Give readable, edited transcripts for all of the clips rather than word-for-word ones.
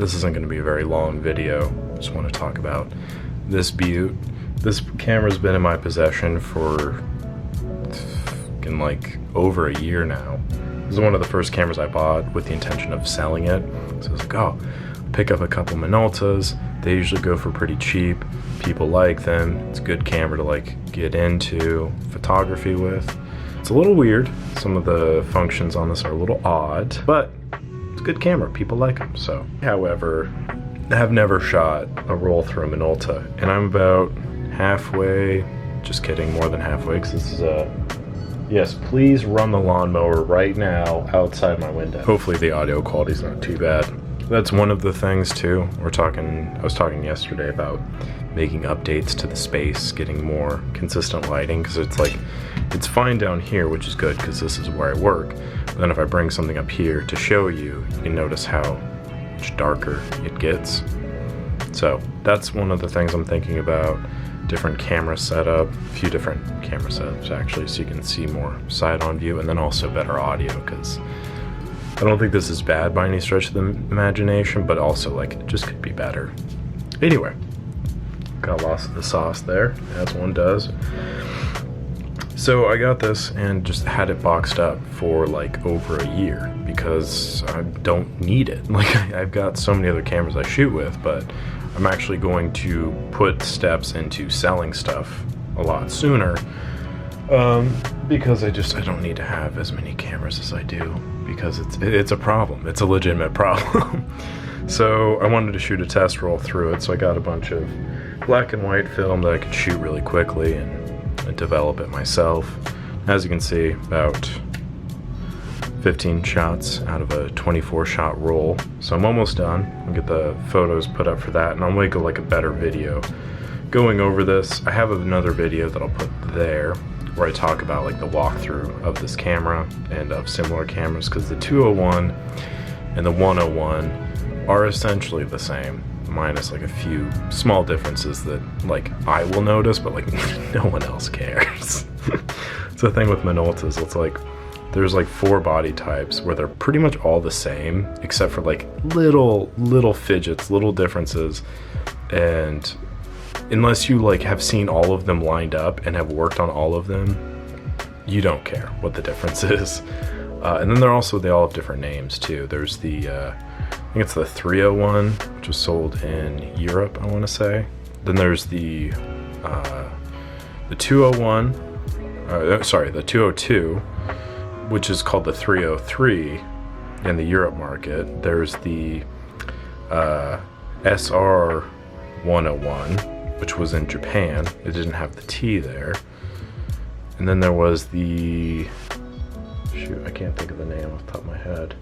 this isn't going to be a very long video. Just want to talk about this beaut. This camera's been in my possession for like over a year now. This is one of the first cameras I bought with the intention of selling it. So I was like, oh, pick up a couple Minoltas. They usually go for pretty cheap. People like them. It's a good camera to like get into photography with. It's a little weird. Some of the functions on this are a little odd, but it's a good camera. People like them. So, however, I have never shot a roll through a Minolta, and I'm about halfway. Just kidding, more than halfway, because this is a yes, please run the lawnmower right now outside my window. Hopefully the audio quality's not too bad. That's one of the things too. I was talking yesterday about making updates to the space, getting more consistent lighting, because it's like, it's fine down here, which is good because this is where I work. But then if I bring something up here to show you, you can notice how much darker it gets. So that's one of the things I'm thinking about. Different camera setup, a few different camera setups actually, so you can see more side-on view, and then also better audio, because I don't think this is bad by any stretch of the imagination, but also like it just could be better. Anyway, got lost in the sauce there, as one does. So I got this and just had it boxed up for like over a year because I don't need it. Like I've got so many other cameras I shoot with, but I'm actually going to put steps into selling stuff a lot sooner because I don't need to have as many cameras as I do, because it's a problem. It's a legitimate problem. So I wanted to shoot a test roll through it, so I got a bunch of black and white film that I could shoot really quickly and develop it myself. As you can see, about 15 shots out of a 24 shot roll. So I'm almost done. I'll get the photos put up for that, and I'll make like a better video going over this. I have another video that I'll put there where I talk about like the walkthrough of this camera and of similar cameras, because the 201 and the 101 are essentially the same, minus like a few small differences that like I will notice, but like no one else cares. It's the thing with Minoltas, it's like there's like 4 body types where they're pretty much all the same, except for like little fidgets, little differences. And unless you like have seen all of them lined up and have worked on all of them, you don't care what the difference is. And then they all have different names too. There's the, I think it's the 301, which was sold in Europe, I want to say. Then there's the 201, the 202, which is called the 303 in the Europe market. There's the SR201, which was in Japan. It didn't have the T there. And then there was the, shoot, I can't think of the name off the top of my head.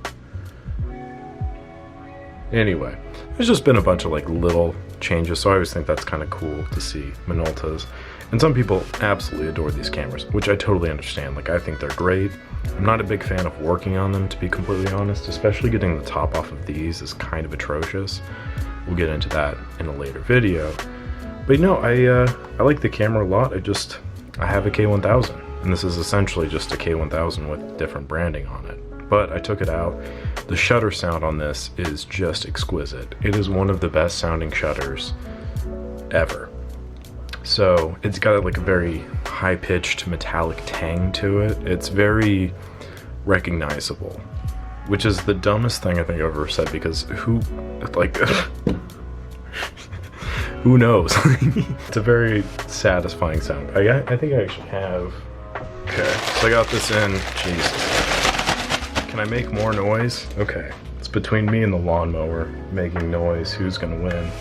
Anyway, there's just been a bunch of like little changes, so I always think that's kind of cool to see Minoltas. And some people absolutely adore these cameras, which I totally understand. Like, I think they're great. I'm not a big fan of working on them, to be completely honest, especially getting the top off of these is kind of atrocious. We'll get into that in a later video. But you know, I like the camera a lot. I have a K1000, and this is essentially just a K1000 with different branding on it. But I took it out. The shutter sound on this is just exquisite. It is one of the best sounding shutters ever. So it's got like a very high-pitched metallic tang to it. It's very recognizable, which is the dumbest thing I think I've ever said, because who knows? It's a very satisfying sound. I think I actually have, okay, so I got this in, jeez. Can I make more noise? Okay, it's between me and the lawnmower making noise. Who's gonna win?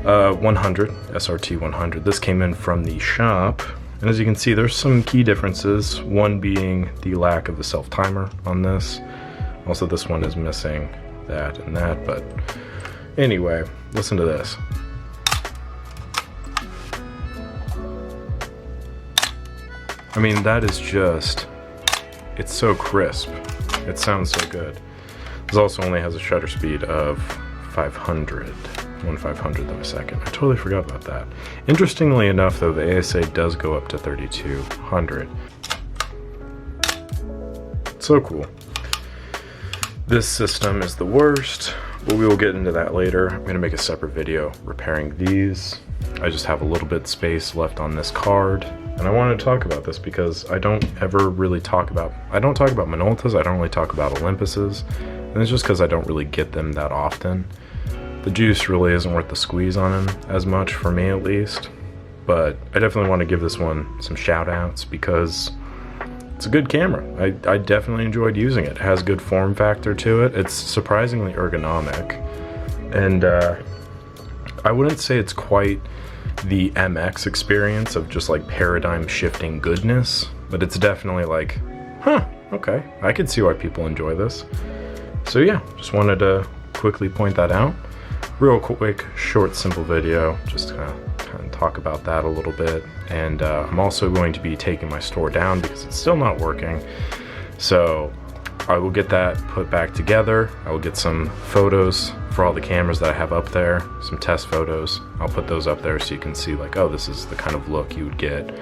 100, SRT201. This came in from the shop, and as you can see, there's some key differences. One being the lack of the self-timer on this. Also, this one is missing that and that, but anyway, listen to this. I mean, that is just, it's so crisp. It sounds so good. This also only has a shutter speed of 500. 1/500th of a second. I totally forgot about that. Interestingly enough, though, the ASA does go up to 3200. So cool. This system is the worst, but we will get into that later. I'm gonna make a separate video repairing these. I just have a little bit space left on this card, and I wanted to talk about this because I don't ever really talk about Minoltas, I don't really talk about Olympuses, and it's just because I don't really get them that often. The juice really isn't worth the squeeze on them as much, for me at least, but I definitely want to give this one some shout outs because it's a good camera. I definitely enjoyed using it. It has good form factor to it. It's surprisingly ergonomic, and I wouldn't say it's quite the MX experience of just like paradigm shifting goodness, but it's definitely like, huh, okay, I could see why people enjoy this. So yeah, just wanted to quickly point that out. Real quick, short, simple video, just kind of talk about that a little bit. And I'm also going to be taking my store down because it's still not working. So I will get that put back together. I will get some photos for all the cameras that I have up there, some test photos. I'll put those up there so you can see like, oh, this is the kind of look you would get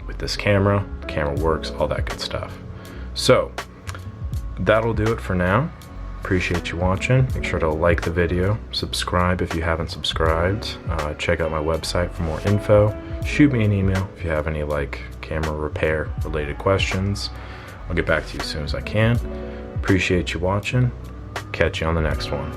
with this camera. The camera works, all that good stuff. So that'll do it for now. Appreciate you watching. Make sure to like the video, subscribe if you haven't subscribed, check out my website for more info, shoot me an email if you have any like camera repair related questions. I'll get back to you as soon as I can. Appreciate you watching. Catch you on the next one.